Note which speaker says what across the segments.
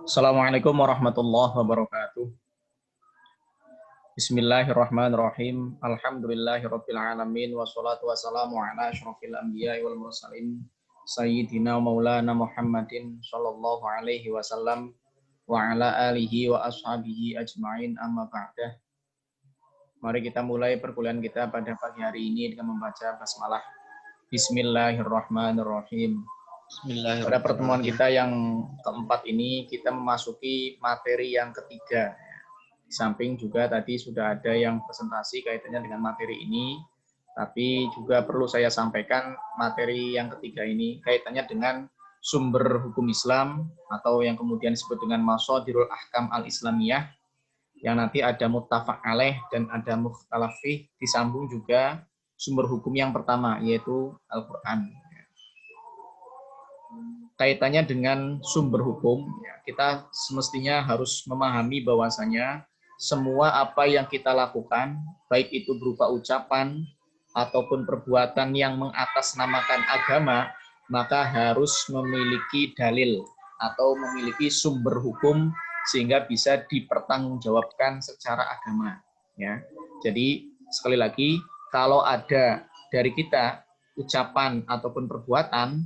Speaker 1: Assalamualaikum warahmatullahi wabarakatuh. Bismillahirrahmanirrahim. Alhamdulillahirabbil alamin wassalatu wassalamu ala asyrofil anbiya'i wal mursalin sayyidina maulana Muhammadin sallallahu alaihi wasallam wa ala alihi wa ashabihi ajmain amma ba'dah. Mari kita mulai perkuliahan kita pada pagi hari ini dengan membaca basmalah. Bismillahirrahmanirrahim. Pada pertemuan kita yang keempat ini kita memasuki materi yang ketiga. Di samping juga tadi sudah ada yang presentasi kaitannya dengan materi ini, tapi juga perlu saya sampaikan materi yang ketiga ini kaitannya dengan sumber hukum Islam atau yang kemudian disebut dengan Mashadirul Ahkam Al-Islamiyah, yang nanti ada muttafaq alaih dan ada mukhtalaf fih, disambung juga sumber hukum yang pertama yaitu Al-Qur'an. Kaitannya dengan sumber hukum, kita semestinya harus memahami bahwasanya semua apa yang kita lakukan, baik itu berupa ucapan ataupun perbuatan yang mengatasnamakan agama, maka harus memiliki dalil atau memiliki sumber hukum sehingga bisa dipertanggungjawabkan secara agama. Ya, jadi sekali lagi, kalau ada dari kita ucapan ataupun perbuatan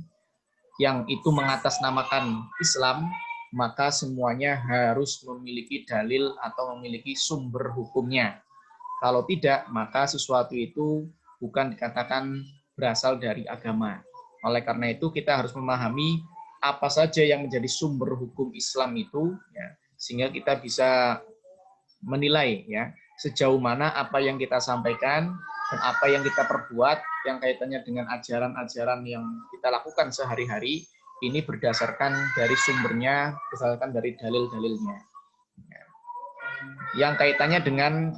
Speaker 1: yang itu mengatasnamakan Islam, maka semuanya harus memiliki dalil atau memiliki sumber hukumnya. Kalau tidak, maka sesuatu itu bukan dikatakan berasal dari agama. Oleh karena itu, kita harus memahami apa saja yang menjadi sumber hukum Islam itu, ya, sehingga kita bisa menilai ya sejauh mana apa yang kita sampaikan dan apa yang kita perbuat yang kaitannya dengan ajaran-ajaran yang kita lakukan sehari-hari ini berdasarkan dari sumbernya, berdasarkan dari dalil-dalilnya. Yang kaitannya dengan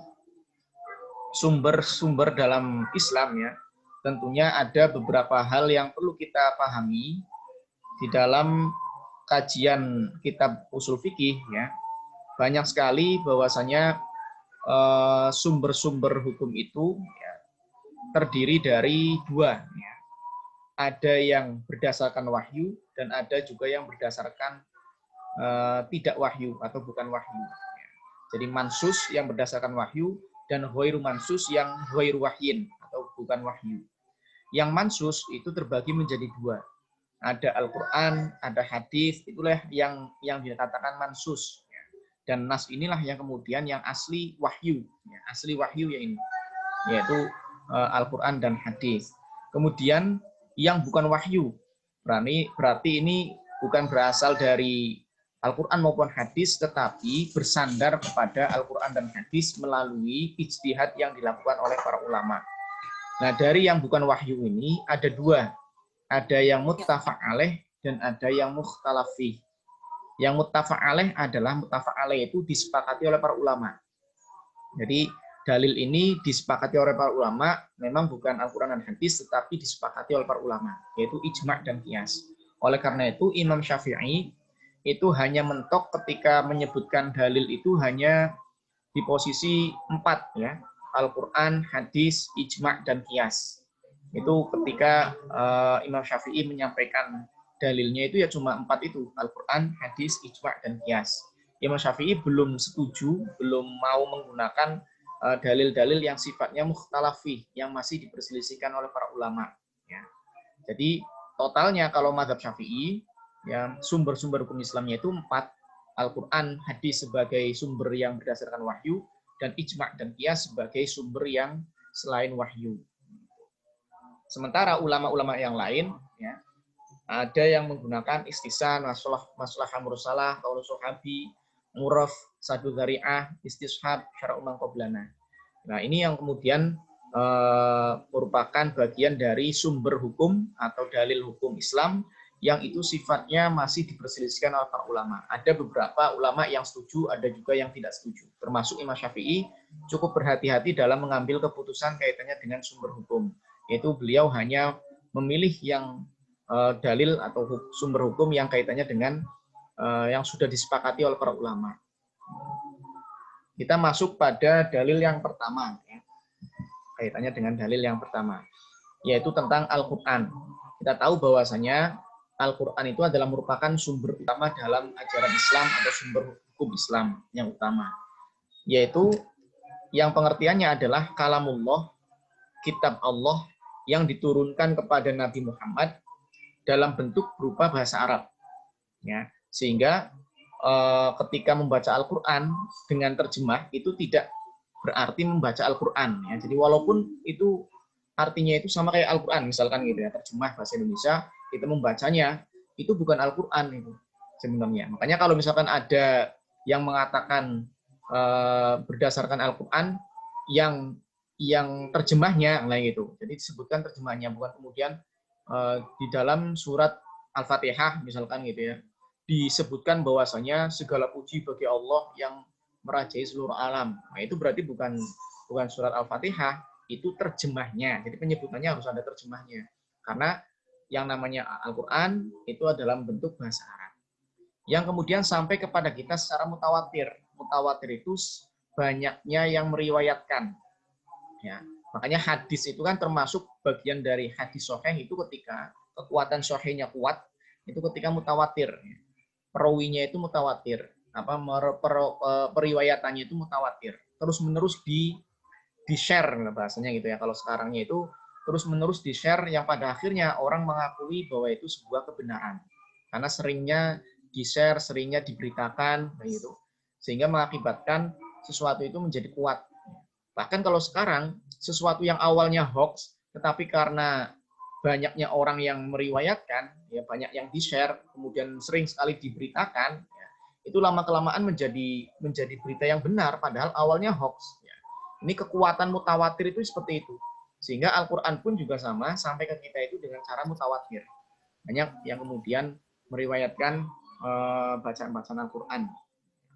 Speaker 1: sumber-sumber dalam Islam ya, tentunya ada beberapa hal yang perlu kita pahami di dalam kajian kitab usul fikih ya. Banyak sekali bahwasanya sumber-sumber hukum itu ya, terdiri dari dua. Ya. Ada yang berdasarkan wahyu dan ada juga yang berdasarkan tidak wahyu atau bukan wahyu. Ya. Jadi mansus yang berdasarkan wahyu dan ghairu mansus yang ghairu wahyin atau bukan wahyu. Yang mansus itu terbagi menjadi dua. Ada Al-Quran, ada hadis, itulah yang dikatakan mansus. Dan nas inilah yang kemudian yang asli wahyu, ya, asli wahyu ya ini, yaitu Al-Quran dan hadis. Kemudian yang bukan wahyu, berarti ini bukan berasal dari Al-Quran maupun hadis, tetapi bersandar kepada Al-Quran dan hadis melalui ijtihad yang dilakukan oleh para ulama. Nah, dari yang bukan wahyu ini ada dua, ada yang muttafaq alaih dan ada yang mukhtalaf fih. Yang muttafaq alaih adalah muttafaq alaih itu disepakati oleh para ulama. Jadi dalil ini disepakati oleh para ulama, memang bukan Al-Quran dan hadis, tetapi disepakati oleh para ulama, yaitu ijma' dan qiyas. Oleh karena itu Imam Syafi'i itu hanya mentok ketika menyebutkan dalil itu hanya di posisi 4 ya, Al-Quran, hadis, ijma' dan qiyas. Itu ketika Imam Syafi'i menyampaikan dalilnya itu ya cuma 4 itu, Al-Quran, hadis, ijma' dan qiyas. Imam Syafi'i belum setuju, belum mau menggunakan dalil-dalil yang sifatnya mukhtalaf fih, yang masih diperselisihkan oleh para ulama. Ya. Jadi totalnya kalau mazhab Syafi'i, ya, sumber-sumber hukum Islamnya itu 4, Al-Quran, hadis sebagai sumber yang berdasarkan wahyu, dan ijma' dan qiyas sebagai sumber yang selain wahyu. Sementara ulama-ulama yang lain, ya, ada yang menggunakan istisan, maslahah mursalah, qaulus sahabi, muraf, sadu dzari'ah, istishab, syara'u man qablana. Nah, ini yang kemudian merupakan bagian dari sumber hukum atau dalil hukum Islam yang itu sifatnya masih diperselisihkan oleh para ulama. Ada beberapa ulama yang setuju, ada juga yang tidak setuju. Termasuk Imam Syafi'i cukup berhati-hati dalam mengambil keputusan kaitannya dengan sumber hukum. Yaitu beliau hanya memilih yang dalil atau sumber hukum yang kaitannya dengan yang sudah disepakati oleh para ulama. Kita masuk pada dalil yang pertama, ya. Kaitannya dengan dalil yang pertama, yaitu tentang Al-Quran. Kita tahu bahwasanya Al-Quran itu adalah merupakan sumber utama dalam ajaran Islam atau sumber hukum Islam yang utama. Yaitu yang pengertiannya adalah kalamullah, kitab Allah yang diturunkan kepada Nabi Muhammad dalam bentuk berupa bahasa Arab. Ya, sehingga ketika membaca Al-Quran dengan terjemah itu tidak berarti membaca Al-Quran. Ya. Jadi walaupun itu artinya itu sama kayak Al-Quran, misalkan gitu ya, terjemah bahasa Indonesia, kita membacanya, itu bukan Al-Quran itu sebenarnya. Makanya kalau misalkan ada yang mengatakan berdasarkan Al-Quran yang terjemahnya, nah gitu. Jadi disebutkan terjemahnya, bukan kemudian di dalam surat Al-Fatihah misalkan gitu ya, disebutkan bahwasanya segala puji bagi Allah yang merajai seluruh alam. Nah, itu berarti bukan surat Al-Fatihah, itu terjemahnya. Jadi penyebutannya harus ada terjemahnya. Karena yang namanya Al-Quran itu adalah bentuk bahasa Arab. Yang kemudian sampai kepada kita secara mutawatir. Mutawatir itu banyaknya yang meriwayatkan. Ya. Makanya hadis itu kan termasuk bagian dari hadis sahih itu ketika kekuatan sahihnya kuat, itu ketika mutawatir. Perawinya itu mutawatir. Periwayatannya itu mutawatir. Terus-menerus di-share bahasanya gitu ya. Kalau sekarangnya itu terus-menerus di-share yang pada akhirnya orang mengakui bahwa itu sebuah kebenaran. Karena seringnya di-share, seringnya diberitakan gitu. Sehingga mengakibatkan sesuatu itu menjadi kuat. Bahkan kalau sekarang sesuatu yang awalnya hoax, tetapi karena banyaknya orang yang meriwayatkan, ya banyak yang di-share, kemudian sering sekali diberitakan, ya, itu lama-kelamaan menjadi berita yang benar, padahal awalnya hoax. Ya. Ini kekuatan mutawatir itu seperti itu. Sehingga Al-Quran pun juga sama, sampai ke kita itu dengan cara mutawatir. Banyak yang kemudian meriwayatkan bacaan-bacaan Al-Quran.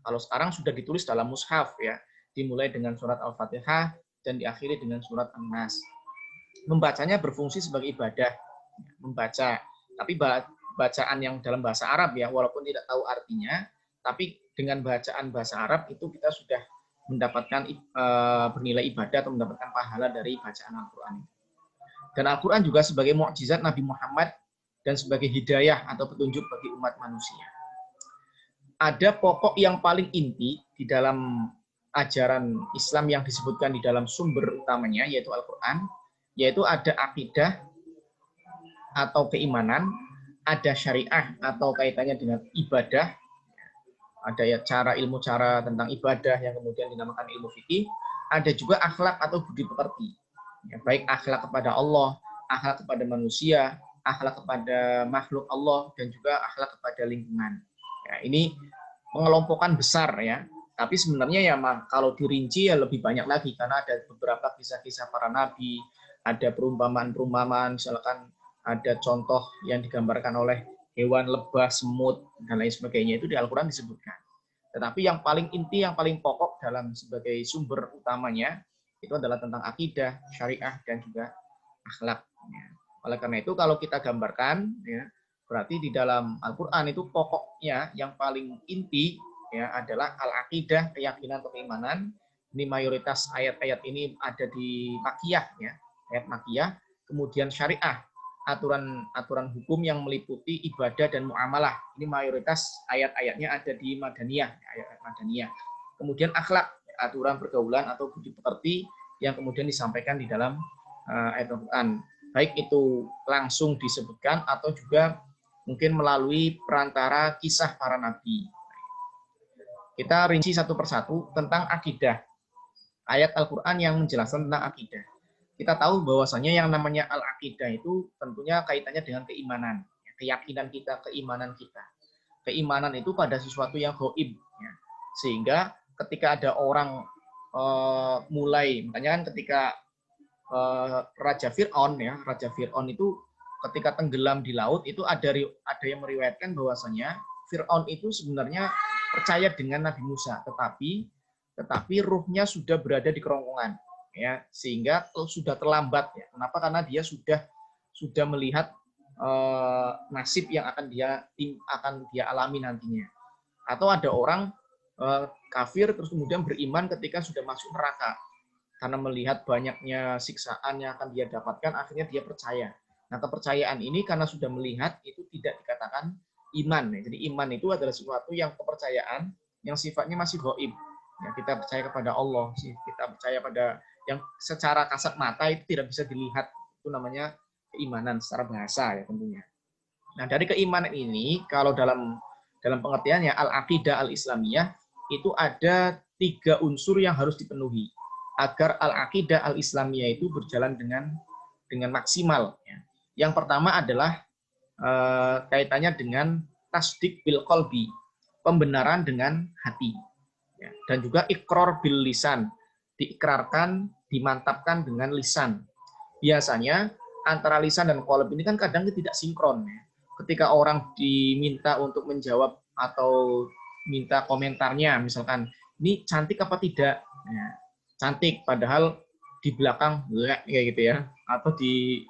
Speaker 1: Kalau sekarang sudah ditulis dalam mushaf, ya, dimulai dengan surat Al-Fatihah dan diakhiri dengan surat An-Nas. Membacanya berfungsi sebagai ibadah, membaca. Tapi bacaan yang dalam bahasa Arab ya, walaupun tidak tahu artinya, tapi dengan bacaan bahasa Arab itu kita sudah mendapatkan bernilai ibadah atau mendapatkan pahala dari bacaan Al-Quran. Dan Al-Quran juga sebagai mukjizat Nabi Muhammad dan sebagai hidayah atau petunjuk bagi umat manusia. Ada pokok yang paling inti di dalam ajaran Islam yang disebutkan di dalam sumber utamanya, yaitu Al-Quran, yaitu ada akidah atau keimanan, ada syariah atau kaitannya dengan ibadah, ada ya ilmu cara tentang ibadah yang kemudian dinamakan ilmu fikih, ada juga akhlak atau budi pekerti, ya, baik akhlak kepada Allah, akhlak kepada manusia, akhlak kepada makhluk Allah, dan juga akhlak kepada lingkungan. Ya, ini pengelompokan besar ya. Tapi sebenarnya ya kalau dirinci ya lebih banyak lagi karena ada beberapa kisah-kisah para nabi, ada perumpamaan-perumpamaan, misalkan ada contoh yang digambarkan oleh hewan lebah, semut, dan lain sebagainya itu di Al-Quran disebutkan. Tetapi yang paling inti, yang paling pokok dalam sebagai sumber utamanya itu adalah tentang akidah, syariah, dan juga akhlak. Oleh karena itu kalau kita gambarkan, ya, berarti di dalam Al-Quran itu pokoknya yang paling inti ya adalah al-aqidah, keyakinan atau keimanan. Ini mayoritas ayat-ayat ini ada di Makkiyah ya, ayat Makkiyah. Kemudian syariah, aturan hukum yang meliputi ibadah dan muamalah. Ini mayoritas ayat-ayatnya ada di Madaniyah, ayat Madaniyah. Kemudian akhlak, aturan pergaulan atau budi pekerti yang kemudian disampaikan di dalam ayat Al-Quran. Baik itu langsung disebutkan atau juga mungkin melalui perantara kisah para nabi. Kita rinci satu persatu tentang akidah. Ayat Al-Quran yang menjelaskan tentang akidah. Kita tahu bahwasanya yang namanya al-aqidah itu tentunya kaitannya dengan keimanan. Keyakinan kita, keimanan kita. Keimanan itu pada sesuatu yang gaib. Ya. Sehingga ketika ada orang mulai, makanya kan ketika Raja Fir'aun ya, Raja Fir'aun itu ketika tenggelam di laut itu ada yang meriwayatkan bahwasanya Fir'aun itu sebenarnya percaya dengan Nabi Musa, tetapi ruhnya sudah berada di kerongkongan, ya, sehingga sudah terlambat. Ya. Kenapa? Karena dia sudah melihat nasib yang akan dia alami nantinya. Atau ada orang kafir terus kemudian beriman ketika sudah masuk neraka, karena melihat banyaknya siksaan yang akan dia dapatkan, akhirnya dia percaya. Nah, kepercayaan ini karena sudah melihat itu tidak dikatakan iman. Ya. Jadi iman itu adalah sesuatu yang kepercayaan yang sifatnya masih gaib. Ya, kita percaya kepada Allah, kita percaya pada yang secara kasat mata itu tidak bisa dilihat. Itu namanya keimanan secara bahasa ya tentunya. Nah, dari keimanan ini kalau dalam pengertiannya al-aqidah al-islamiyah itu ada 3 unsur yang harus dipenuhi agar al-aqidah al-islamiyah itu berjalan dengan maksimal. Ya. Yang pertama adalah kaitannya dengan tasdik bil qalbi, pembenaran dengan hati. Ya. Dan juga iqrar bil lisan, diikrarkan, dimantapkan dengan lisan. Biasanya antara lisan dan qalb ini kan kadang tidak sinkron. Ya. Ketika orang diminta untuk menjawab atau minta komentarnya, misalkan, ini cantik apa tidak? Ya, cantik, padahal di belakang kayak gitu ya, atau di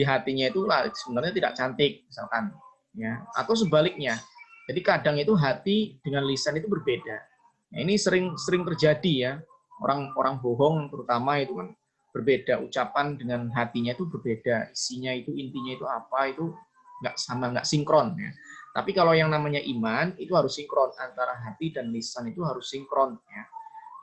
Speaker 1: hatinya itu sebenarnya tidak cantik, misalkan, ya, atau sebaliknya. Jadi kadang itu hati dengan lisan itu berbeda. Nah, ini sering terjadi ya, orang bohong terutama itu kan berbeda ucapan dengan hatinya itu berbeda, isinya itu intinya itu apa itu nggak sama, nggak sinkron ya. Tapi kalau yang namanya iman itu harus sinkron, antara hati dan lisan itu harus sinkron ya.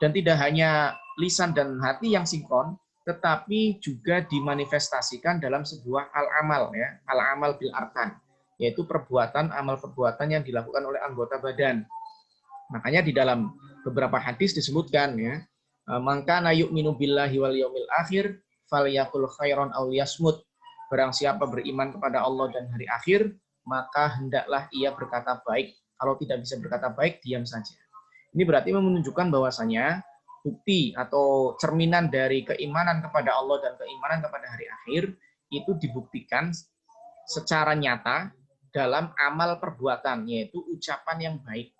Speaker 1: Dan tidak hanya lisan dan hati yang sinkron, tetapi juga dimanifestasikan dalam sebuah al-amal ya, al-amal bil arkan, yaitu amal perbuatan yang dilakukan oleh anggota badan. Makanya di dalam beberapa hadis disebutkan ya, maka nayuk minu billahi wal yaumil akhir falyakul khairon aw liyasmut. Barang siapa beriman kepada Allah dan hari akhir, maka hendaklah ia berkata baik. Kalau tidak bisa berkata baik, diam saja. Ini berarti menunjukkan bahwasanya bukti atau cerminan dari keimanan kepada Allah dan keimanan kepada hari akhir itu dibuktikan secara nyata dalam amal perbuatan, yaitu ucapan yang baik.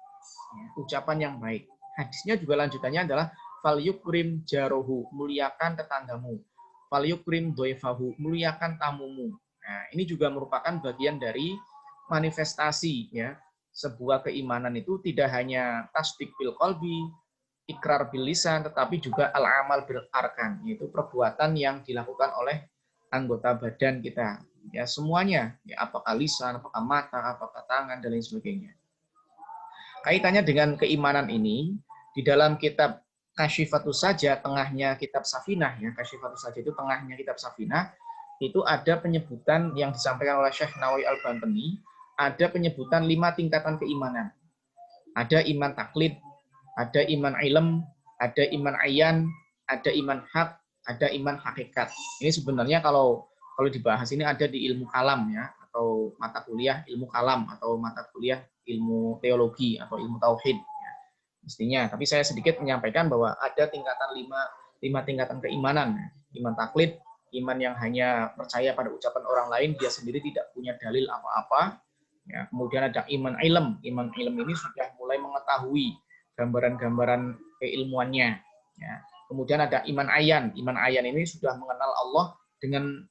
Speaker 1: Ucapan yang baik. Hadisnya juga lanjutannya adalah fal yukrim jarohu, muliakan tetanggamu. Fal yukrim doifahu, muliakan tamumu. Nah, ini juga merupakan bagian dari manifestasi ya. Sebuah keimanan itu tidak hanya tasdik bil qalbi, ikrar bil lisan, tetapi juga al-amal bil arkan, yaitu perbuatan yang dilakukan oleh anggota badan kita. Ya, semuanya, ya, apakah lisan, apakah mata, apakah tangan dan lain sebagainya. Kaitannya dengan keimanan ini di dalam kitab Kasyifatus Saja, tengahnya kitab Safinah ya, Kasyifatus Saja itu tengahnya kitab Safinah, itu ada penyebutan yang disampaikan oleh Syekh Nawawi Al-Bantani, ada penyebutan 5 tingkatan keimanan. Ada iman taklid, ada iman ilm, ada iman ayan, ada iman hak, ada iman hakikat. Ini sebenarnya kalau dibahas ini ada di ilmu kalam ya, atau mata kuliah ilmu kalam, atau mata kuliah ilmu teologi atau ilmu tauhid ya, mestinya. Tapi saya sedikit menyampaikan bahwa ada tingkatan 5 tingkatan keimanan. Iman taklid, iman yang hanya percaya pada ucapan orang lain, dia sendiri tidak punya dalil apa-apa. Ya, kemudian ada iman ilm. Iman ilm ini sudah mulai mengetahui gambaran-gambaran keilmuannya. Ya. Kemudian ada iman ayan. Iman ayan ini sudah mengenal Allah dengan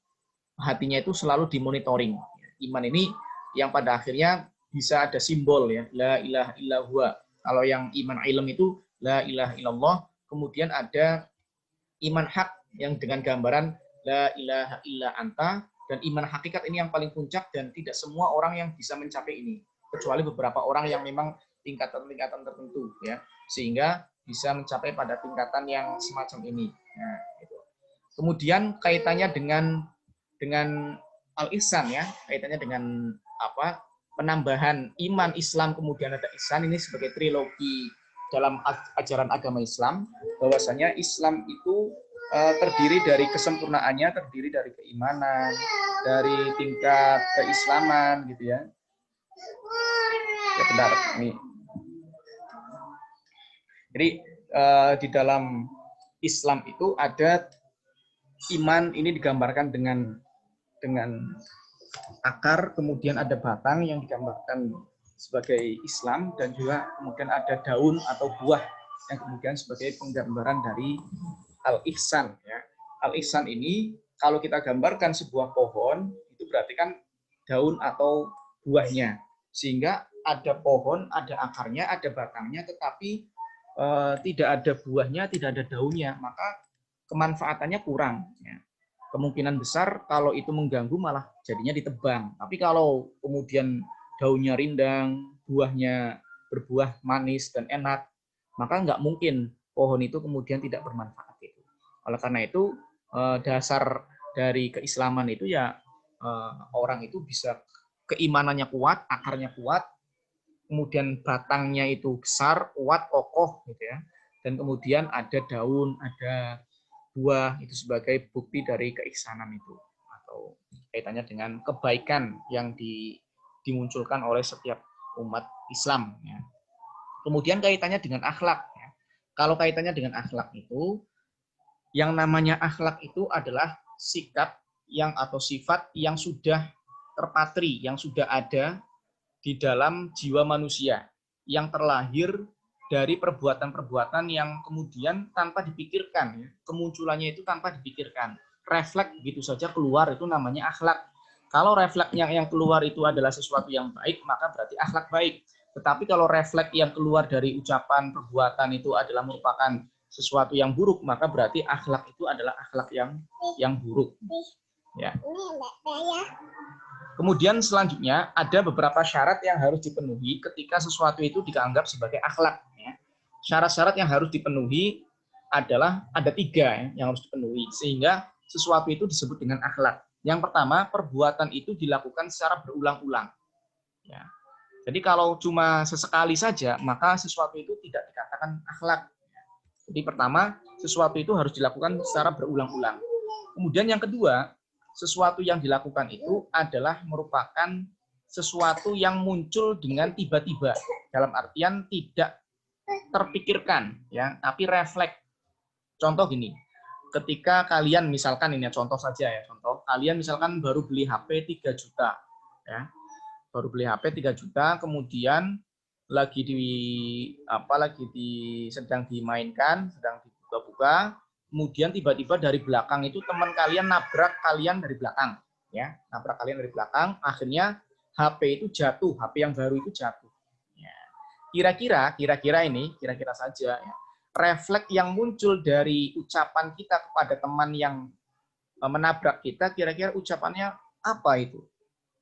Speaker 1: hatinya itu selalu dimonitoring. Iman ini yang pada akhirnya bisa ada simbol ya, la ilaha illallah. Kalau yang iman ilm itu la ilaha illallah. Kemudian ada iman hak yang dengan gambaran la ilaha illa anta. Dan iman hakikat ini yang paling puncak dan tidak semua orang yang bisa mencapai ini, kecuali beberapa orang yang memang tingkatan-tingkatan tertentu ya, sehingga bisa mencapai pada tingkatan yang semacam ini. Nah, itu. Kemudian kaitannya dengan al-ihsan ya, kaitannya dengan apa? Penambahan iman Islam kemudian ada ihsan, ini sebagai trilogi dalam ajaran agama Islam, bahwasanya Islam itu terdiri dari kesempurnaannya, terdiri dari keimanan, dari tingkat keislaman gitu ya. Ya benar ini. Jadi di dalam Islam itu ada iman, ini digambarkan dengan akar, kemudian ada batang yang digambarkan sebagai Islam, dan juga kemudian ada daun atau buah yang kemudian sebagai penggambaran dari al-ihsan ya. Al-ihsan ini kalau kita gambarkan sebuah pohon, itu berarti kan daun atau buahnya. Sehingga ada pohon, ada akarnya, ada batangnya, tetapi tidak ada buahnya, tidak ada daunnya, maka kemanfaatannya kurang ya. kemungkinan besar kalau itu mengganggu malah jadinya ditebang. Tapi kalau kemudian daunnya rindang, buahnya berbuah manis dan enak, maka nggak mungkin pohon itu kemudian tidak bermanfaat itu. Oleh karena itu dasar dari keislaman itu ya orang itu bisa keimanannya kuat, akarnya kuat, kemudian batangnya itu besar, kuat, kokoh gitu ya. Dan kemudian ada daun, ada buah itu sebagai bukti dari keihsanan itu atau kaitannya dengan kebaikan yang dimunculkan oleh setiap umat Islam ya. Kemudian kaitannya dengan akhlak ya. Kalau kaitannya dengan akhlak itu yang namanya akhlak itu adalah sikap yang atau sifat yang sudah terpatri, yang sudah ada di dalam jiwa manusia, yang terlahir dari perbuatan-perbuatan yang kemudian tanpa dipikirkan, ya. Kemunculannya itu tanpa dipikirkan. Refleks begitu saja keluar, itu namanya akhlak. Kalau refleksnya yang keluar itu adalah sesuatu yang baik, maka berarti akhlak baik. Tetapi kalau refleks yang keluar dari ucapan, perbuatan itu adalah merupakan sesuatu yang buruk, maka berarti akhlak itu adalah akhlak yang buruk. Ya. Kemudian selanjutnya ada beberapa syarat yang harus dipenuhi ketika sesuatu itu dianggap sebagai akhlak. Ya. Syarat-syarat yang harus dipenuhi adalah ada 3 ya, yang harus dipenuhi sehingga sesuatu itu disebut dengan akhlak. Yang pertama, perbuatan itu dilakukan secara berulang-ulang. Ya. Jadi kalau cuma sesekali saja, maka sesuatu itu tidak dikatakan akhlak. Jadi pertama, sesuatu itu harus dilakukan secara berulang-ulang. Kemudian yang kedua, sesuatu yang dilakukan itu adalah merupakan sesuatu yang muncul dengan tiba-tiba. Dalam artian tidak terpikirkan, ya, tapi refleks. Contoh gini, ketika kalian misalkan ini contoh saja ya, contoh kalian misalkan baru beli HP 3 juta, ya, baru beli HP 3 juta, kemudian sedang dimainkan, sedang dibuka-buka, kemudian tiba-tiba dari belakang itu teman kalian nabrak kalian dari belakang, ya, nabrak kalian dari belakang, akhirnya HP itu jatuh, HP yang baru itu jatuh. Ya. Kira-kira saja, ya, refleks yang muncul dari ucapan kita kepada teman yang menabrak kita, kira-kira ucapannya apa itu?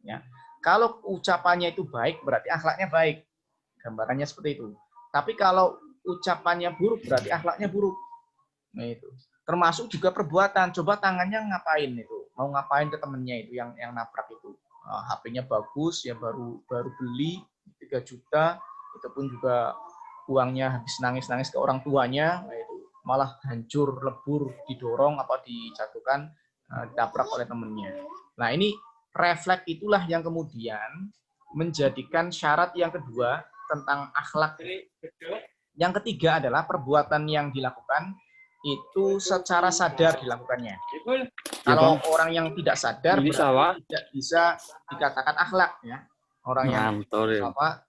Speaker 1: Ya. Kalau ucapannya itu baik, berarti akhlaknya baik. Gambarannya seperti itu. Tapi kalau ucapannya buruk, berarti akhlaknya buruk. Nah, itu. Termasuk juga perbuatan. Coba tangannya ngapain itu? Mau ngapain ke temennya itu yang nabrak itu? HP-nya bagus, ya baru beli 3 juta, itu pun juga uangnya habis nangis-nangis ke orang tuanya, nah itu malah hancur, lebur, didorong apa dijatuhkan, ditabrak oleh temennya. Nah, ini refleks itulah yang kemudian menjadikan syarat yang kedua tentang akhlak. Yang ketiga adalah perbuatan yang dilakukan itu secara sadar dilakukannya. Kalau orang yang tidak sadar tidak bisa dikatakan akhlak, ya. Orang yang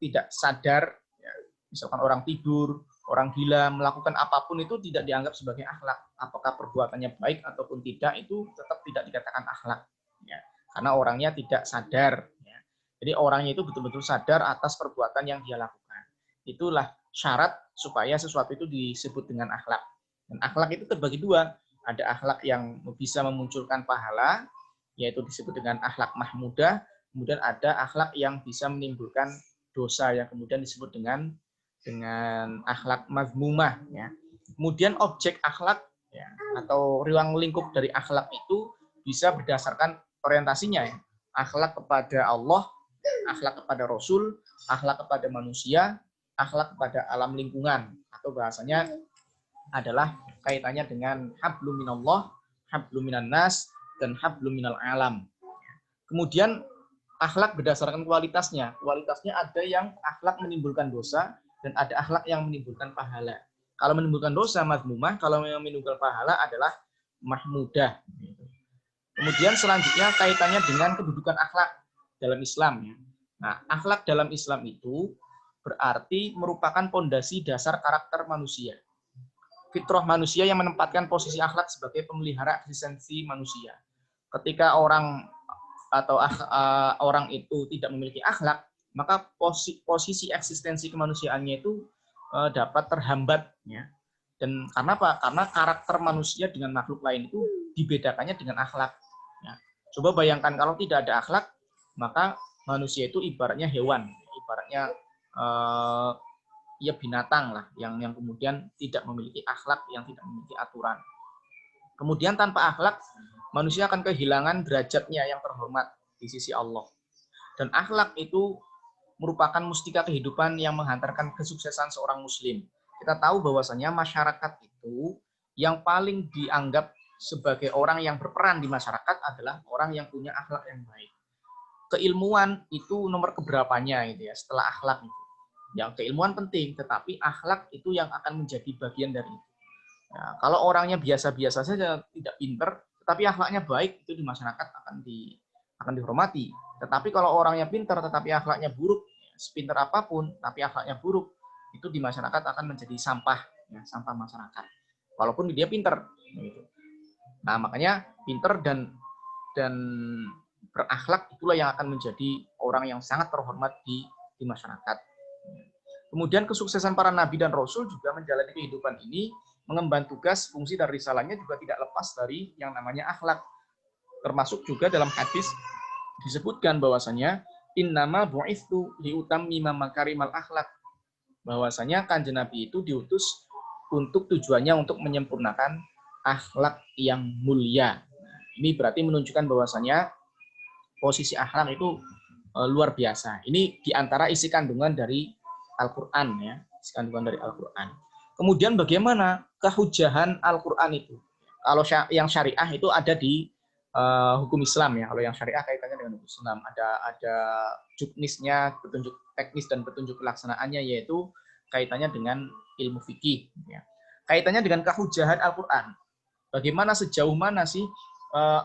Speaker 1: tidak sadar, ya, misalkan orang tidur, orang gila, melakukan apapun itu tidak dianggap sebagai akhlak. Apakah perbuatannya baik ataupun tidak itu tetap tidak dikatakan akhlak, ya. Karena orangnya tidak sadar. Ya. Jadi orangnya itu betul-betul sadar atas perbuatan yang dia lakukan. Itulah syarat supaya sesuatu itu disebut dengan akhlak. Dan akhlak itu terbagi 2. Ada akhlak yang bisa memunculkan pahala, yaitu disebut dengan akhlak mahmudah. Kemudian ada akhlak yang bisa menimbulkan dosa, yang kemudian disebut dengan akhlak mazmumah. Ya. Kemudian objek akhlak, ya, atau ruang lingkup dari akhlak itu bisa berdasarkan orientasinya, ya. Akhlak kepada Allah, akhlak kepada Rasul, akhlak kepada manusia, akhlak kepada alam lingkungan, atau bahasanya adalah kaitannya dengan hablum minallah, hablum minan nas, dan hablum minal alam. Kemudian akhlak berdasarkan kualitasnya. Kualitasnya ada yang akhlak menimbulkan dosa dan ada akhlak yang menimbulkan pahala. Kalau menimbulkan dosa mazmumah, kalau yang menimbulkan pahala adalah mahmudah. Kemudian selanjutnya kaitannya dengan kedudukan akhlak dalam Islam. Nah, akhlak dalam Islam itu berarti merupakan pondasi dasar karakter manusia. Fitrah manusia yang menempatkan posisi akhlak sebagai pemelihara eksistensi manusia. Ketika orang itu tidak memiliki akhlak, maka posisi eksistensi kemanusiaannya itu dapat terhambat, ya. Dan karena apa? Karena karakter manusia dengan makhluk lain itu dibedakannya dengan akhlak. Ya. Coba bayangkan kalau tidak ada akhlak, maka manusia itu ibaratnya hewan, ibaratnya ya binatang lah, yang kemudian tidak memiliki akhlak, yang tidak memiliki aturan. Kemudian tanpa akhlak, manusia akan kehilangan derajatnya yang terhormat di sisi Allah. Dan akhlak itu merupakan mustika kehidupan yang menghantarkan kesuksesan seorang muslim. Kita tahu bahwasanya masyarakat itu yang paling dianggap sebagai orang yang berperan di masyarakat adalah orang yang punya akhlak yang baik. Keilmuan itu nomor keberapanya gitu ya, setelah akhlak itu. Yang keilmuan penting, tetapi akhlak itu yang akan menjadi bagian dari itu. Ya, kalau orangnya biasa-biasa saja, tidak pinter, tetapi akhlaknya baik, itu di masyarakat akan dihormati. Tetapi kalau orangnya pinter, tetapi akhlaknya buruk, sepinter apapun, tapi akhlaknya buruk, itu di masyarakat akan menjadi sampah, ya, sampah masyarakat. Walaupun dia pinter. Gitu. Nah, makanya pinter dan berakhlak itulah yang akan menjadi orang yang sangat terhormat di masyarakat. Kemudian kesuksesan para nabi dan rasul juga menjalani kehidupan ini, mengemban tugas, fungsi dan risalahnya juga tidak lepas dari yang namanya akhlak. Termasuk juga dalam hadis disebutkan bahwasanya innama bu'itsu liutammima makarimal akhlak. Bahwasanya kanjeng Nabi itu diutus untuk tujuannya untuk menyempurnakan akhlak yang mulia. Nah, ini berarti menunjukkan bahwasanya posisi akhlak itu luar biasa. Ini diantara isi kandungan dari Al-Quran, ya, isi kandungan dari Al-Quran. Kemudian bagaimana kehujahan Al-Quran itu? Kalau yang syariah itu ada di hukum Islam, ya. Kalau yang syariah kaitannya dengan hukum Islam, ada juknisnya, petunjuk teknis dan petunjuk pelaksanaannya, yaitu kaitannya dengan ilmu fikih. Ya. Kaitannya dengan kehujahan Al-Quran. Bagaimana, sejauh mana sih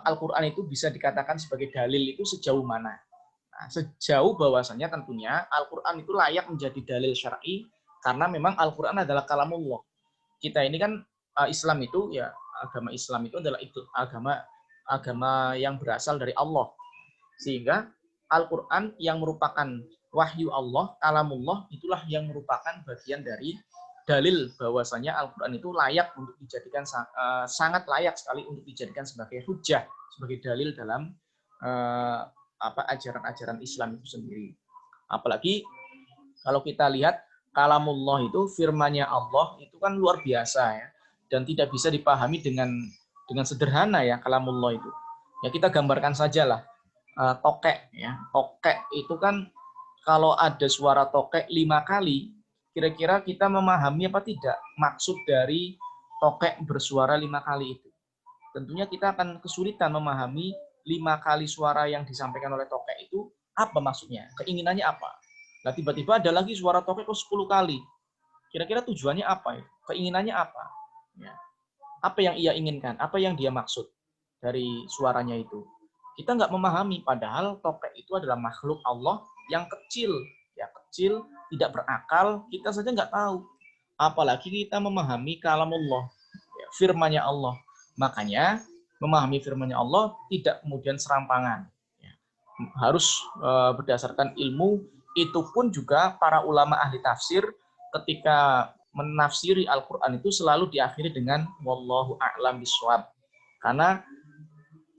Speaker 1: Al-Quran itu bisa dikatakan sebagai dalil, itu sejauh mana? Nah, sejauh bahwasannya tentunya Al-Quran itu layak menjadi dalil syar'i karena memang Al-Quran adalah kalamullah. Kita ini kan Islam itu, ya, agama Islam itu adalah agama yang berasal dari Allah. Sehingga Al-Quran yang merupakan wahyu Allah, kalamullah, itulah yang merupakan bagian dari dalil bahwasanya Al-Quran itu layak untuk dijadikan, sangat layak sekali untuk dijadikan sebagai hujjah, sebagai dalil dalam ajaran-ajaran Islam itu sendiri. Apalagi kalau kita lihat kalamullah itu, firman-Nya Allah itu kan luar biasa, ya, dan tidak bisa dipahami dengan sederhana, ya, kalamullah itu. Ya, kita gambarkan sajalah tokek, ya. Tokek itu kan kalau ada suara tokek 5 kali, kira-kira kita memahami apa tidak maksud dari tokek bersuara 5 kali itu. Tentunya kita akan kesulitan memahami 5 kali suara yang disampaikan oleh tokek itu apa maksudnya, keinginannya apa. Nah, tiba-tiba ada lagi suara tokek kok 10 kali. Kira-kira tujuannya apa? Keinginannya apa? Ya. Apa yang ia inginkan? Apa yang dia maksud dari suaranya itu? Kita nggak memahami, padahal tokek itu adalah makhluk Allah yang kecil. Ya, kecil, tidak berakal, kita saja nggak tahu. Apalagi kita memahami kalamullah, ya, firman-Nya Allah. Makanya memahami firman-Nya Allah tidak kemudian serampangan. Ya. Harus berdasarkan ilmu. Itu pun juga para ulama ahli tafsir ketika menafsiri Al-Quran itu selalu diakhiri dengan wallahu a'lam bishawab. Karena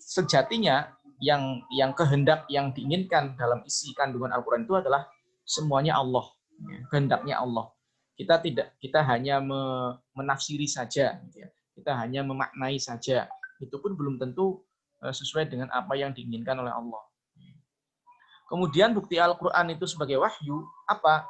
Speaker 1: sejatinya yang kehendak yang diinginkan dalam isi kandungan Al-Quran itu adalah semuanya Allah, ya, kehendaknya Allah. Kita hanya menafsiri saja, ya. Kita hanya memaknai saja. Itu pun belum tentu sesuai dengan apa yang diinginkan oleh Allah. Kemudian bukti Al-Quran itu sebagai wahyu apa?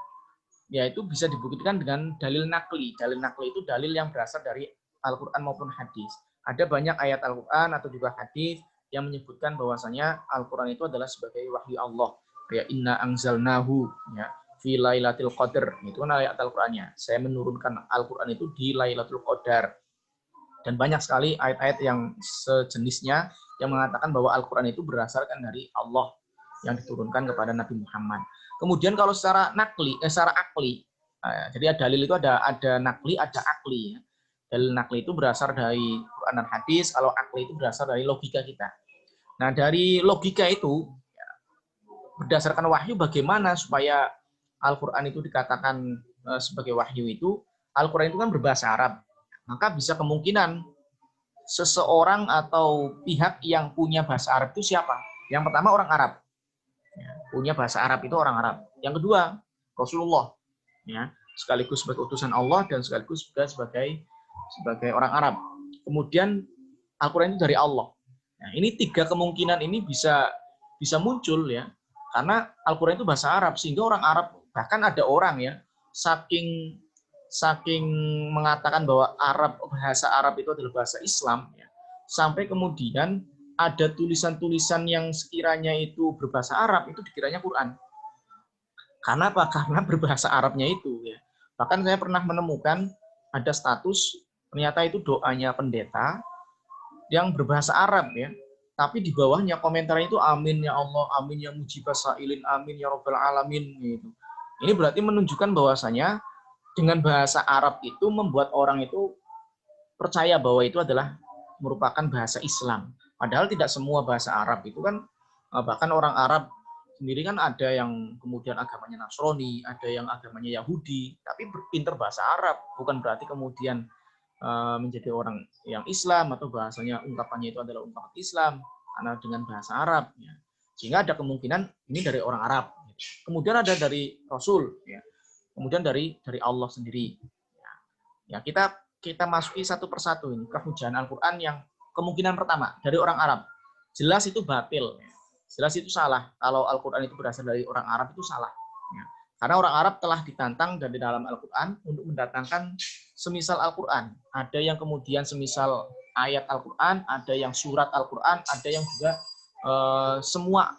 Speaker 1: Yaitu bisa dibuktikan dengan dalil nakli. Dalil nakli itu dalil yang berasal dari Al-Quran maupun hadis. Ada banyak ayat Al-Quran atau juga hadis yang menyebutkan bahwasanya Al-Quran itu adalah sebagai wahyu Allah. Ya, inna anzalnahu, ya, fi lailatul qadar. Itu kan ayat Al-Qurannya. Saya menurunkan Al-Quran itu di Lailatul Qadar. Dan banyak sekali ayat-ayat yang sejenisnya yang mengatakan bahwa Al-Quran itu berdasarkan dari Allah yang diturunkan kepada Nabi Muhammad. Kemudian kalau secara akli, jadi dalil itu ada nakli, ada akli. Ya. Dalil nakli itu berasal dari Quran dan hadis, kalau akli itu berasal dari logika kita. Nah, dari logika itu, ya, berdasarkan wahyu, bagaimana supaya Al-Quran itu dikatakan sebagai wahyu itu, Al-Quran itu kan berbahasa Arab. Maka bisa kemungkinan seseorang atau pihak yang punya bahasa Arab itu siapa? Yang pertama orang Arab. Ya, punya bahasa Arab itu orang Arab. Yang kedua Rasulullah. Ya, sekaligus sebagai utusan Allah dan sekaligus juga sebagai orang Arab. Kemudian Al-Quran itu dari Allah. Nah, ini tiga kemungkinan ini bisa muncul ya, karena Al-Quran itu bahasa Arab sehingga orang Arab, bahkan ada orang ya saking mengatakan bahwa bahasa Arab itu adalah bahasa Islam ya, sampai kemudian ada tulisan-tulisan yang sekiranya itu berbahasa Arab itu dikiranya Quran. Karena apa? Karena berbahasa Arabnya itu ya. Bahkan saya pernah menemukan ada status ternyata itu doanya pendeta yang berbahasa Arab ya. Tapi di bawahnya komentarnya itu amin ya Allah, amin ya mujibas sa'ilin, amin ya rabbal alamin gitu. Ini berarti menunjukkan bahwasanya dengan bahasa Arab itu membuat orang itu percaya bahwa itu adalah merupakan bahasa Islam. Padahal tidak semua bahasa Arab itu kan, bahkan orang Arab sendiri kan ada yang kemudian agamanya Nasrani, ada yang agamanya Yahudi, tapi pinter bahasa Arab. Bukan berarti kemudian menjadi orang yang Islam atau bahasanya ungkapannya itu adalah ungkapan Islam karena dengan bahasa Arab ya. Sehingga ada kemungkinan ini dari orang Arab. Kemudian ada dari Rasul ya. Kemudian dari Allah sendiri. Ya, kita masuki satu persatu ini kehujahan Al-Qur'an yang kemungkinan pertama dari orang Arab. Jelas itu batil. Jelas itu salah. Kalau Al-Qur'an itu berasal dari orang Arab itu salah. Ya. Karena orang Arab telah ditantang dari dalam Al-Qur'an untuk mendatangkan semisal Al-Qur'an. Ada yang kemudian semisal ayat Al-Qur'an, ada yang surat Al-Qur'an, ada yang juga semua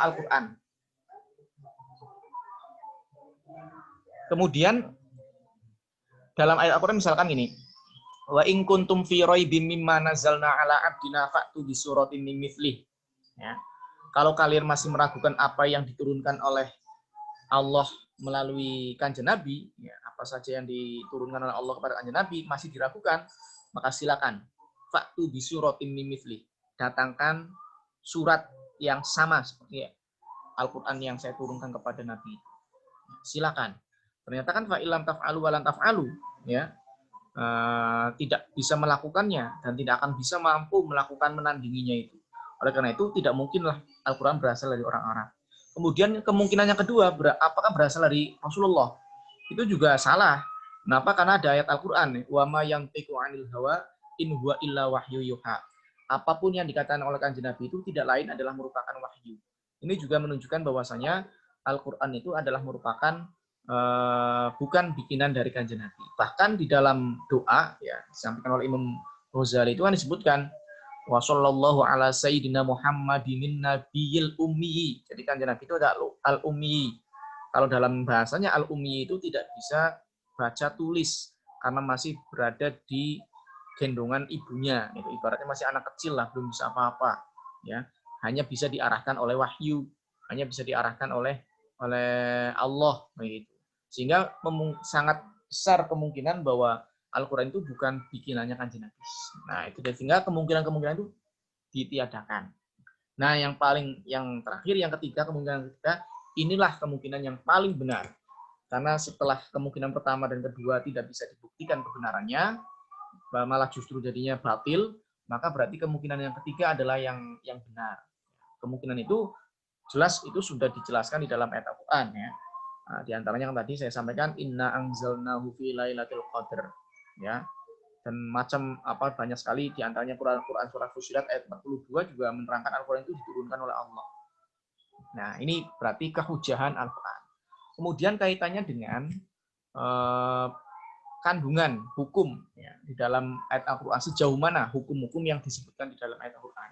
Speaker 1: Al-Qur'an. Kemudian dalam ayat Al-Qur'an misalkan gini, wa in kuntum fi raibim mimma nazzalna ala abdina fa'tu bi suratin min mithlih. Ya. Kalau kalian masih meragukan apa yang diturunkan oleh Allah melalui Kanjeng Nabi, ya, apa saja yang diturunkan oleh Allah kepada Kanjeng Nabi masih diragukan, maka silakan fa'tu bi suratin min mithlih. Datangkan surat yang sama seperti Al-Qur'an yang saya turunkan kepada Nabi. Silakan. Ternyata kan fa'ilam taf'alu walan taf'alu, ya. Tidak bisa melakukannya dan tidak akan bisa mampu melakukan menandinginya itu. Oleh karena itu tidak mungkinlah Al-Qur'an berasal dari orang Arab. Kemudian kemungkinan yang kedua, apakah berasal dari Rasulullah? Itu juga salah. Kenapa? Karena ada ayat Al-Qur'an, wa ma yantiqu 'anil hawa in huwa illa wahyu yuha. Apapun yang dikatakan oleh Kanjeng Nabi itu tidak lain adalah merupakan wahyu. Ini juga menunjukkan bahwasanya Al-Qur'an itu adalah merupakan bukan bikinan dari Kanjeng Nabi. Bahkan di dalam doa ya disampaikan oleh Imam Ghazali itu kan disebutkan wa sallallahu ala sayyidina Muhammadin nabiyil ummi. Jadi Kanjeng Nabi itu ada al-ummi. Kalau dalam bahasanya al-ummi itu tidak bisa baca tulis karena masih berada di gendongan ibunya. Itu ibaratnya masih anak kecil lah, belum bisa apa-apa. Ya, hanya bisa diarahkan oleh wahyu, hanya bisa diarahkan oleh Allah begitu. Sehingga sangat besar kemungkinan bahwa Al-Quran itu bukan bikinannya Kanjeng Nabi. Nah, itu sehingga kemungkinan itu ditiadakan. Nah, yang terakhir, yang ketiga, kemungkinan ketiga, inilah kemungkinan yang paling benar. Karena setelah kemungkinan pertama dan kedua tidak bisa dibuktikan kebenarannya, malah justru jadinya batil, maka berarti kemungkinan yang ketiga adalah yang benar. Kemungkinan itu jelas itu sudah dijelaskan di dalam ayat Al-Quran ya. Nah, di antaranya yang tadi saya sampaikan inna anzalnahu fi lailatul qadar ya. Dan macam banyak sekali di antaranya Quran surah Fussilat ayat 42 juga menerangkan Al-Qur'an itu diturunkan oleh Allah. Nah, ini berarti kehujahan Al-Qur'an. Kemudian kaitannya dengan kandungan hukum ya, di dalam ayat Al-Qur'an, sejauh mana hukum-hukum yang disebutkan di dalam ayat Al-Qur'an.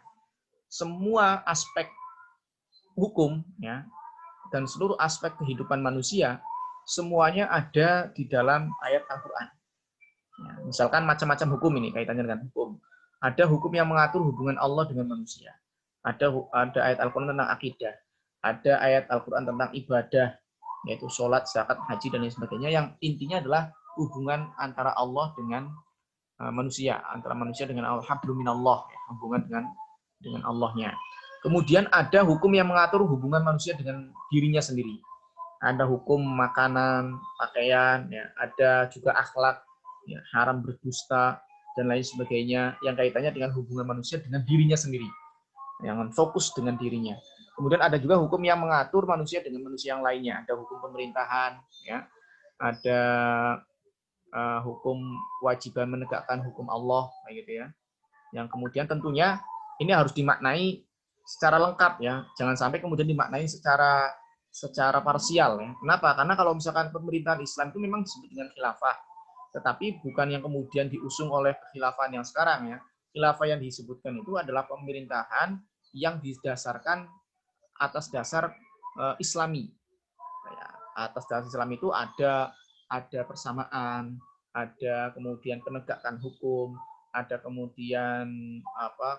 Speaker 1: Semua aspek hukum ya dan seluruh aspek kehidupan manusia semuanya ada di dalam ayat Al-Qur'an. Ya, misalkan macam-macam hukum ini kaitannya dengan hukum. Ada hukum yang mengatur hubungan Allah dengan manusia. Ada ayat Al-Qur'an tentang akidah. Ada ayat Al-Qur'an tentang ibadah, yaitu sholat, zakat, haji dan lain sebagainya. Yang intinya adalah hubungan antara Allah dengan manusia, antara manusia dengan Allah, hablum minallah, ya, hubungan dengan Allahnya. Kemudian ada hukum yang mengatur hubungan manusia dengan dirinya sendiri. Ada hukum makanan, pakaian, ya, ada juga akhlak, ya, haram berdusta, dan lain sebagainya yang kaitannya dengan hubungan manusia dengan dirinya sendiri, yang fokus dengan dirinya. Kemudian ada juga hukum yang mengatur manusia dengan manusia yang lainnya. Ada hukum pemerintahan, ya, ada hukum kewajiban menegakkan hukum Allah, kayak gitu ya. Yang kemudian tentunya ini harus dimaknai secara lengkap ya, jangan sampai kemudian dimaknai secara parsial ya. Kenapa? Karena kalau misalkan pemerintahan Islam itu memang disebut dengan khilafah, tetapi bukan yang kemudian diusung oleh kekhilafan yang sekarang ya. Khilafah yang disebutkan itu adalah pemerintahan yang didasarkan atas dasar Islami. Ya, atas dasar Islam itu ada persamaan, ada kemudian penegakan hukum, ada kemudian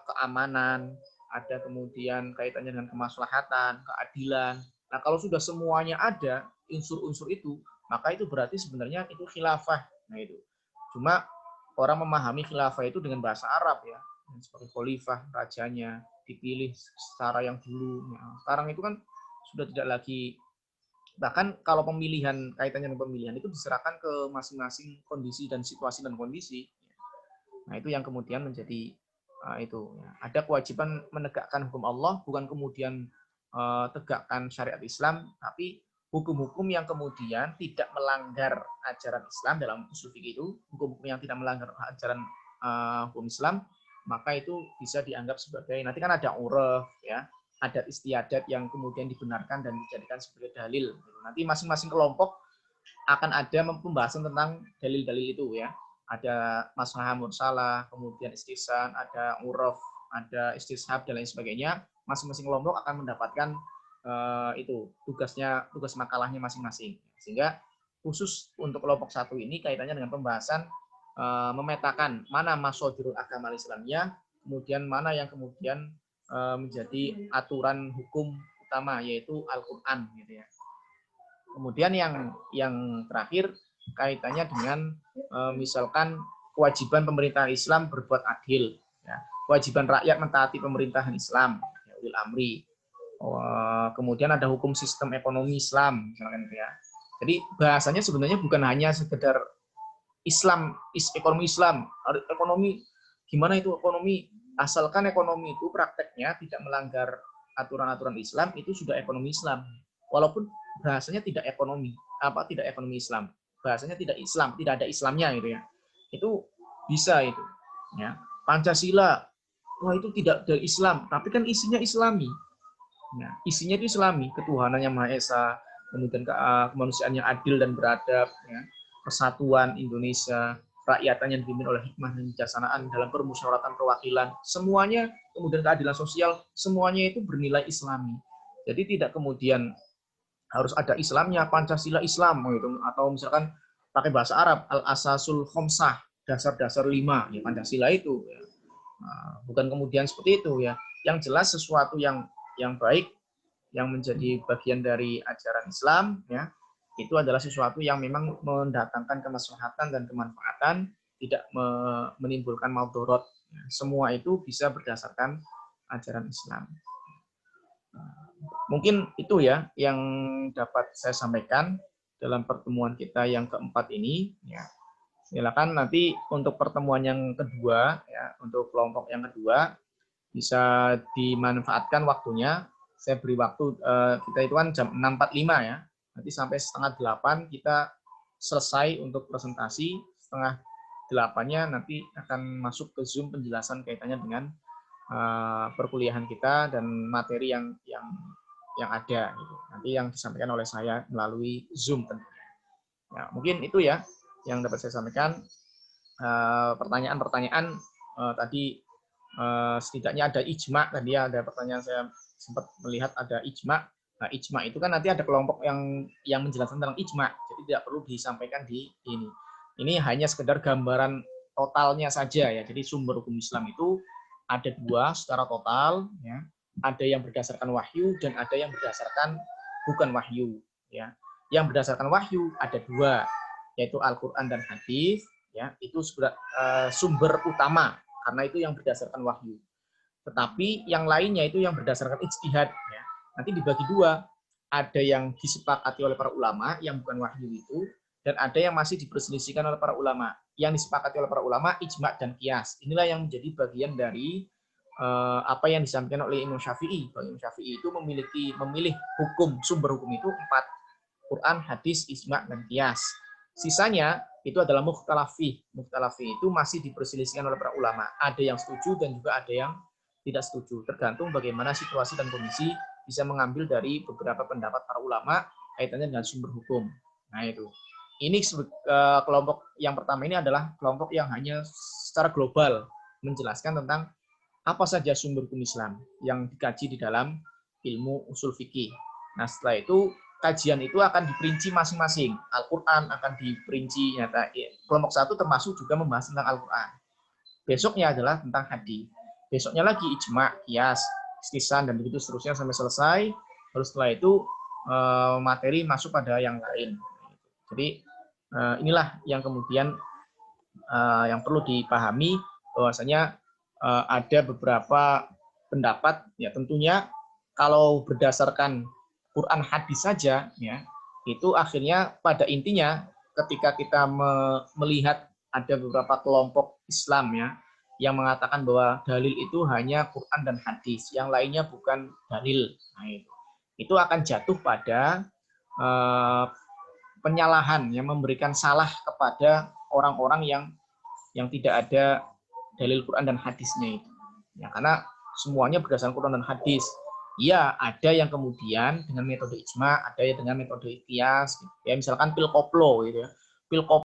Speaker 1: keamanan, ada kemudian kaitannya dengan kemaslahatan, keadilan. Nah, kalau sudah semuanya ada unsur-unsur itu, maka itu berarti sebenarnya itu khilafah. Nah, itu. Cuma orang memahami khilafah itu dengan bahasa Arab ya, seperti khalifah, rajanya dipilih secara yang dulu. Nah, sekarang itu kan sudah tidak lagi, bahkan kalau pemilihan, kaitannya dengan pemilihan itu diserahkan ke masing-masing kondisi dan situasi dan kondisi. Nah, itu yang kemudian menjadi itu ya. Ada kewajiban menegakkan hukum Allah, bukan kemudian tegakkan syariat Islam, tapi hukum-hukum yang kemudian tidak melanggar ajaran Islam dalam usul fikih itu, hukum-hukum yang tidak melanggar ajaran hukum Islam, maka itu bisa dianggap sebagai, nanti kan ada uruf ya, adat istiadat yang kemudian dibenarkan dan dijadikan sebagai dalil. Nanti masing-masing kelompok akan ada pembahasan tentang dalil-dalil itu ya. Ada maslahah mursalah, kemudian istihsan, ada uruf, ada istishab dan lain sebagainya. Masing-masing kelompok akan mendapatkan itu tugas makalahnya masing-masing. Sehingga khusus untuk kelompok satu ini kaitannya dengan pembahasan memetakan mana mashadirul agama Islamnya, kemudian mana yang kemudian menjadi aturan hukum utama, yaitu Al-Quran gitu ya. Kemudian yang terakhir kaitannya dengan misalkan kewajiban pemerintahan Islam berbuat adil, ya. Kewajiban rakyat mentaati pemerintahan Islam, ya, ulil amri. Kemudian ada hukum sistem ekonomi Islam, misalkan ya. Jadi bahasanya sebenarnya bukan hanya sekedar Islam, ekonomi Islam, ekonomi gimana itu ekonomi, asalkan ekonomi itu prakteknya tidak melanggar aturan-aturan Islam, itu sudah ekonomi Islam. Walaupun bahasanya tidak ekonomi Islam, bahasanya tidak Islam, tidak ada Islamnya gitu ya, itu bisa itu ya. Pancasila, wah itu tidak dari Islam, tapi kan isinya Islami ya, isinya itu Islami, ketuhanan yang Maha Esa, kemudian kemanusiaan yang adil dan beradab ya, persatuan Indonesia, rakyatnya yang dipimpin oleh hikmah dan kebijaksanaan dalam permusyawaratan perwakilan, semuanya, kemudian keadilan sosial, semuanya itu bernilai Islami. Jadi tidak kemudian harus ada Islamnya, Pancasila Islam gitu, atau misalkan pakai bahasa Arab, al-asasul khomsah, dasar-dasar 5 ya, Pancasila itu ya. Nah, bukan kemudian seperti itu ya. Yang jelas sesuatu yang baik, yang menjadi bagian dari ajaran Islam ya, itu adalah sesuatu yang memang mendatangkan kemaslahatan dan kemanfaatan, tidak menimbulkan maudorot. Semua itu bisa berdasarkan ajaran Islam. Mungkin itu ya yang dapat saya sampaikan dalam pertemuan kita yang keempat ini. Ya. Silakan nanti untuk pertemuan yang kedua, ya, untuk kelompok yang kedua, bisa dimanfaatkan waktunya. Saya beri waktu, kita itu kan jam 6.45 ya. Nanti sampai 7:30 kita selesai untuk presentasi. 7:30-nya nanti akan masuk ke Zoom penjelasan kaitannya dengan perkuliahan kita dan materi yang ada gitu. Nanti yang disampaikan oleh saya melalui Zoom tentunya. Ya, mungkin itu ya yang dapat saya sampaikan. Pertanyaan-pertanyaan tadi setidaknya ada ijma, tadi ada pertanyaan, saya sempat melihat ada ijma. Nah, ijma itu kan nanti ada kelompok yang menjelaskan tentang ijma, jadi tidak perlu disampaikan di ini. Ini hanya sekedar gambaran totalnya saja ya. Jadi sumber hukum Islam itu ada 2 secara total ya. Ada yang berdasarkan wahyu dan ada yang berdasarkan bukan wahyu ya. Yang berdasarkan wahyu ada 2, yaitu Al-Qur'an dan hadis ya. Itu sumber utama karena itu yang berdasarkan wahyu. Tetapi yang lainnya itu yang berdasarkan ijtihad ya. Nanti dibagi 2, ada yang disepakati oleh para ulama yang bukan wahyu itu, dan ada yang masih diperselisihkan oleh para ulama. Yang disepakati oleh para ulama ijma' dan qiyas. Inilah yang menjadi bagian dari apa yang disampaikan oleh Imam Syafi'i. Imam Syafi'i itu memilih hukum, sumber hukum itu 4. Quran, hadis, ijma', dan qiyas. Sisanya itu adalah mukhtalafi. Mukhtalafi itu masih diperselisihkan oleh para ulama. Ada yang setuju dan juga ada yang tidak setuju. Tergantung bagaimana situasi dan kondisi bisa mengambil dari beberapa pendapat para ulama kaitannya dengan sumber hukum. Nah itu. Ini kelompok yang pertama ini adalah kelompok yang hanya secara global menjelaskan tentang apa saja sumber hukum Islam yang dikaji di dalam ilmu usul fikih. Nah setelah itu kajian itu akan diperinci masing-masing. Al-Quran akan diperinci. Kelompok 1 termasuk juga membahas tentang Al-Quran. Besoknya adalah tentang hadis. Besoknya lagi ijma', qiyas, istisan, dan begitu seterusnya sampai selesai. Lalu setelah itu materi masuk pada yang lain. Jadi inilah yang kemudian yang perlu dipahami bahwasanya ada beberapa pendapat, ya tentunya kalau berdasarkan Quran hadis saja, ya itu akhirnya pada intinya ketika kita melihat ada beberapa kelompok Islam ya yang mengatakan bahwa dalil itu hanya Quran dan hadis, yang lainnya bukan dalil. Nah, itu akan jatuh pada penyalahan yang memberikan salah kepada orang-orang yang tidak ada dalil Quran dan hadisnya itu. Ya, karena semuanya berdasarkan Quran dan hadis. Ya, ada yang kemudian dengan metode ijma, ada yang dengan metode qiyas. Ya, misalkan pil koplo gitu ya. Pil koplo